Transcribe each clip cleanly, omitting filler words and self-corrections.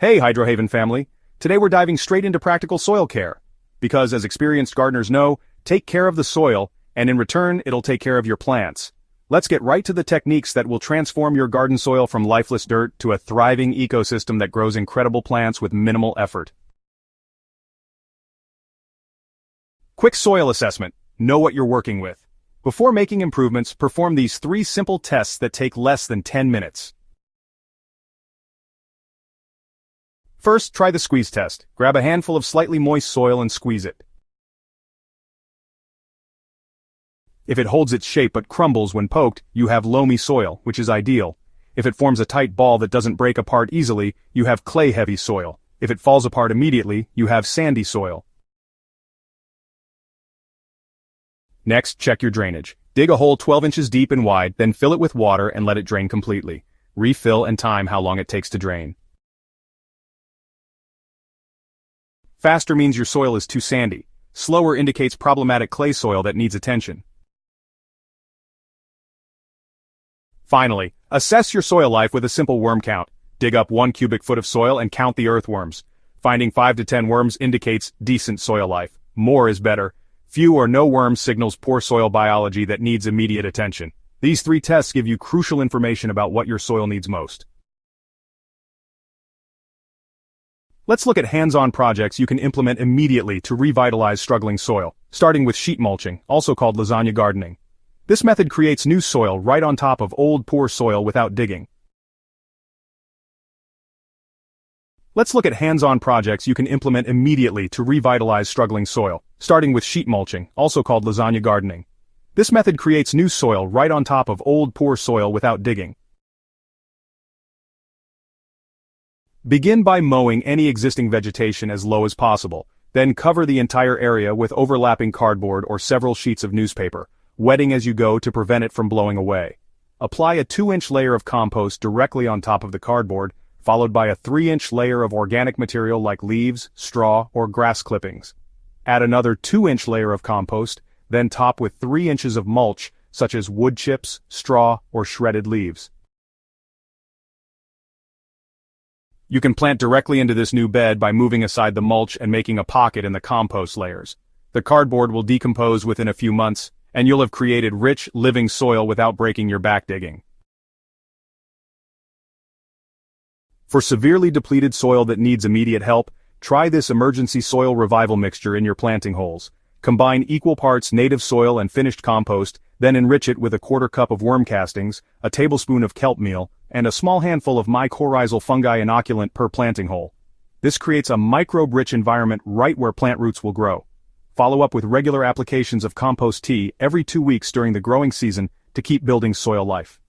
Hey Hydrohaven family, today we're diving straight into practical soil care. Because as experienced gardeners know, take care of the soil, and in return it'll take care of your plants. Let's get right to the techniques that will transform your garden soil from lifeless dirt to a thriving ecosystem that grows incredible plants with minimal effort. Quick soil assessment. Know what you're working with. Before making improvements, perform these 3 simple tests that take less than 10 minutes. First, try the squeeze test. Grab a handful of slightly moist soil and squeeze it. If it holds its shape but crumbles when poked, you have loamy soil, which is ideal. If it forms a tight ball that doesn't break apart easily, you have clay-heavy soil. If it falls apart immediately, you have sandy soil. Next, check your drainage. Dig a hole 12 inches deep and wide, then fill it with water and let it drain completely. Refill and time how long it takes to drain. Faster means your soil is too sandy. Slower indicates problematic clay soil that needs attention. Finally, assess your soil life with a simple worm count. Dig up 1 cubic foot of soil and count the earthworms. Finding 5 to 10 worms indicates decent soil life. More is better. Few or no worms signals poor soil biology that needs immediate attention. These 3 tests give you crucial information about what your soil needs most. Let's look at hands-on projects you can implement immediately to revitalize struggling soil, starting with sheet mulching, also called lasagna gardening. This method creates new soil right on top of old, poor soil without digging. Let's look at hands-on projects you can implement immediately to revitalize struggling soil, starting with sheet mulching, also called lasagna gardening. This method creates new soil right on top of old, poor soil without digging. Begin by mowing any existing vegetation as low as possible, then cover the entire area with overlapping cardboard or several sheets of newspaper, wetting as you go to prevent it from blowing away. Apply a 2-inch layer of compost directly on top of the cardboard, followed by a 3-inch layer of organic material like leaves, straw, or grass clippings. Add another 2-inch layer of compost, then top with 3 inches of mulch, such as wood chips, straw, or shredded leaves. You can plant directly into this new bed by moving aside the mulch and making a pocket in the compost layers. The cardboard will decompose within a few months, and you'll have created rich, living soil without breaking your back digging. For severely depleted soil that needs immediate help, try this emergency soil revival mixture in your planting holes. Combine equal parts native soil and finished compost, then enrich it with a 1/4 cup of worm castings, a tablespoon of kelp meal, and a small handful of mycorrhizal fungi inoculant per planting hole. This creates a microbe-rich environment right where plant roots will grow. Follow up with regular applications of compost tea every 2 weeks during the growing season to keep building soil life.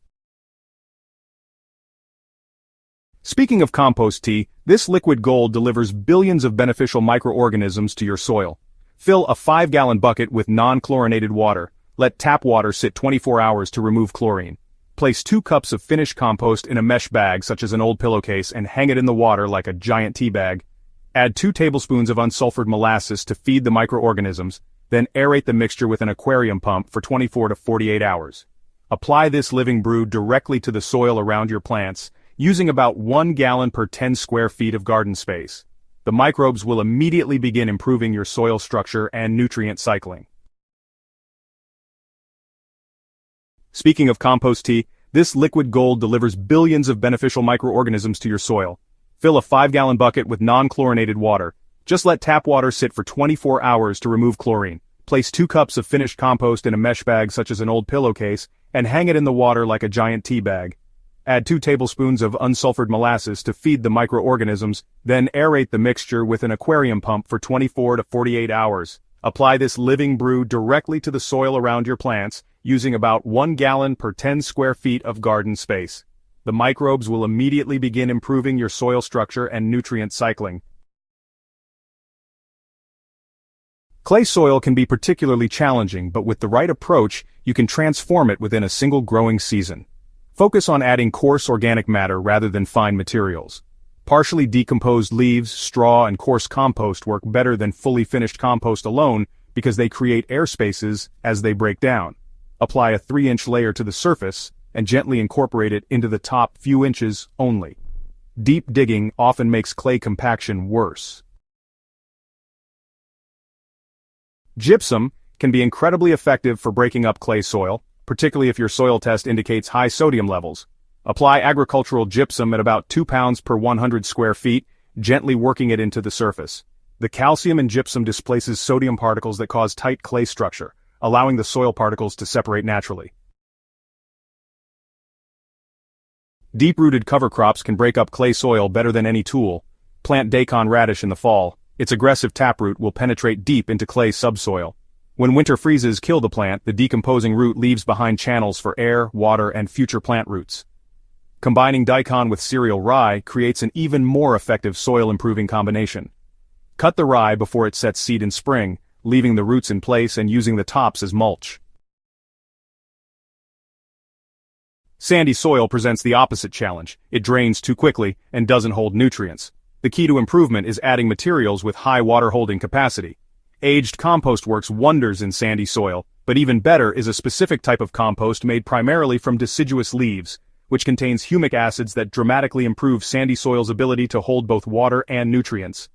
Speaking of compost tea, this liquid gold delivers billions of beneficial microorganisms to your soil. Fill a 5-gallon bucket with non-chlorinated water. Let tap water sit 24 hours to remove chlorine. Place 2 cups of finished compost in a mesh bag such as an old pillowcase and hang it in the water like a giant tea bag. Add 2 tablespoons of unsulfured molasses to feed the microorganisms, then aerate the mixture with an aquarium pump for 24 to 48 hours. Apply this living brew directly to the soil around your plants, using about 1 gallon per 10 square feet of garden space. The microbes will immediately begin improving your soil structure and nutrient cycling. Speaking of compost tea, this liquid gold delivers billions of beneficial microorganisms to your soil. Fill a 5-gallon bucket with non-chlorinated water. Just let tap water sit for 24 hours to remove chlorine. Place 2 cups of finished compost in a mesh bag such as an old pillowcase, and hang it in the water like a giant tea bag. Add 2 tablespoons of unsulfured molasses to feed the microorganisms, then aerate the mixture with an aquarium pump for 24 to 48 hours. Apply this living brew directly to the soil around your plants, using about 1 gallon per 10 square feet of garden space. The microbes will immediately begin improving your soil structure and nutrient cycling. Clay soil can be particularly challenging, but with the right approach, you can transform it within a single growing season. Focus on adding coarse organic matter rather than fine materials. Partially decomposed leaves, straw, and coarse compost work better than fully finished compost alone because they create air spaces as they break down. Apply a 3-inch layer to the surface, and gently incorporate it into the top few inches only. Deep digging often makes clay compaction worse. Gypsum can be incredibly effective for breaking up clay soil, particularly if your soil test indicates high sodium levels. Apply agricultural gypsum at about 2 pounds per 100 square feet, gently working it into the surface. The calcium in gypsum displaces sodium particles that cause tight clay structure, allowing the soil particles to separate naturally. Deep-rooted cover crops can break up clay soil better than any tool. Plant daikon radish in the fall. Its aggressive taproot will penetrate deep into clay subsoil. When winter freezes kill the plant, the decomposing root leaves behind channels for air, water, and future plant roots. Combining daikon with cereal rye creates an even more effective soil-improving combination. Cut the rye before it sets seed in spring, leaving the roots in place and using the tops as mulch. Sandy soil presents the opposite challenge. It drains too quickly and doesn't hold nutrients. The key to improvement is adding materials with high water-holding capacity. Aged compost works wonders in sandy soil, but even better is a specific type of compost made primarily from deciduous leaves, which contains humic acids that dramatically improve sandy soil's ability to hold both water and nutrients.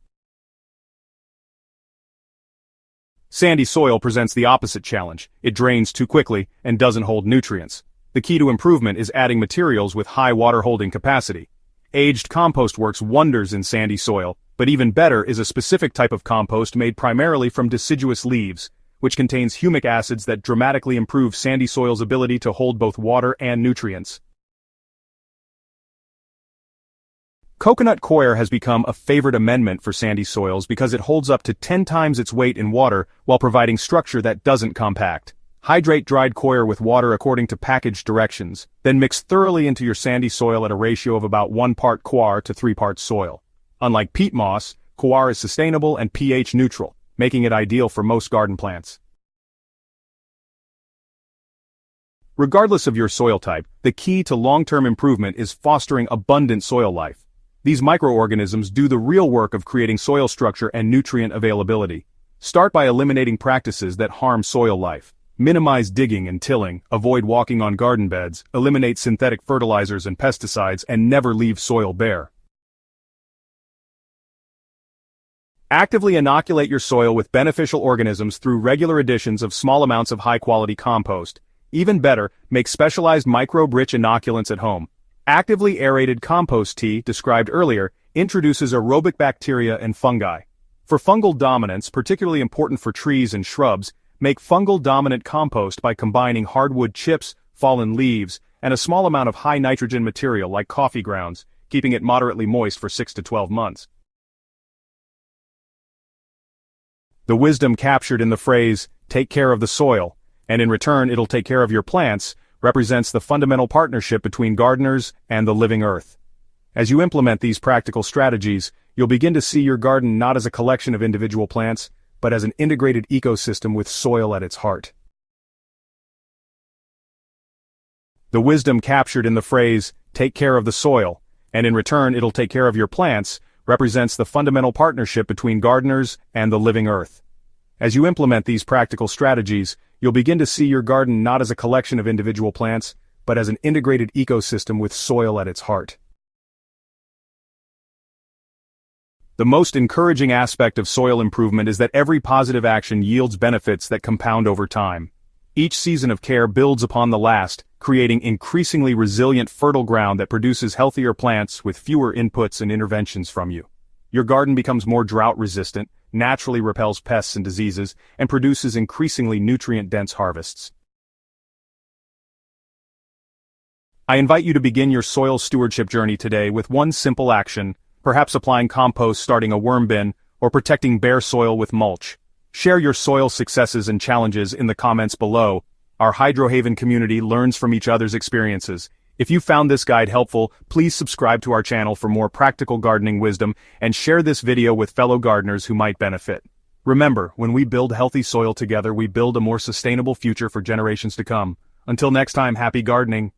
Sandy soil presents the opposite challenge. It drains too quickly and doesn't hold nutrients. The key to improvement is adding materials with high water-holding capacity. Aged compost works wonders in sandy soil, but even better is a specific type of compost made primarily from deciduous leaves, which contains humic acids that dramatically improve sandy soil's ability to hold both water and nutrients. Coconut coir has become a favorite amendment for sandy soils because it holds up to 10 times its weight in water while providing structure that doesn't compact. Hydrate dried coir with water according to package directions, then mix thoroughly into your sandy soil at a ratio of about 1 part coir to 3 parts soil. Unlike peat moss, coir is sustainable and pH neutral, making it ideal for most garden plants. Regardless of your soil type, the key to long-term improvement is fostering abundant soil life. These microorganisms do the real work of creating soil structure and nutrient availability. Start by eliminating practices that harm soil life. Minimize digging and tilling, avoid walking on garden beds, eliminate synthetic fertilizers and pesticides, and never leave soil bare. Actively inoculate your soil with beneficial organisms through regular additions of small amounts of high-quality compost. Even better, make specialized microbe-rich inoculants at home. Actively aerated compost tea, described earlier, introduces aerobic bacteria and fungi. For fungal dominance, particularly important for trees and shrubs, make fungal-dominant compost by combining hardwood chips, fallen leaves, and a small amount of high-nitrogen material like coffee grounds, keeping it moderately moist for 6 to 12 months. The wisdom captured in the phrase, "take care of the soil, and in return it'll take care of your plants," represents the fundamental partnership between gardeners and the living earth. As you implement these practical strategies, you'll begin to see your garden not as a collection of individual plants, but as an integrated ecosystem with soil at its heart. The wisdom captured in the phrase, "take care of the soil, and in return it'll take care of your plants," represents the fundamental partnership between gardeners and the living earth. As you implement these practical strategies, you'll begin to see your garden not as a collection of individual plants, but as an integrated ecosystem with soil at its heart. The most encouraging aspect of soil improvement is that every positive action yields benefits that compound over time. Each season of care builds upon the last, creating increasingly resilient fertile ground that produces healthier plants with fewer inputs and interventions from you. Your garden becomes more drought-resistant, naturally repels pests and diseases, and produces increasingly nutrient-dense harvests. I invite you to begin your soil stewardship journey today with one simple action, perhaps applying compost, starting a worm bin, or protecting bare soil with mulch. Share your soil successes and challenges in the comments below. Our Hydrohaven community learns from each other's experiences. If you found this guide helpful, please subscribe to our channel for more practical gardening wisdom and share this video with fellow gardeners who might benefit. Remember, when we build healthy soil together, we build a more sustainable future for generations to come. Until next time, happy gardening.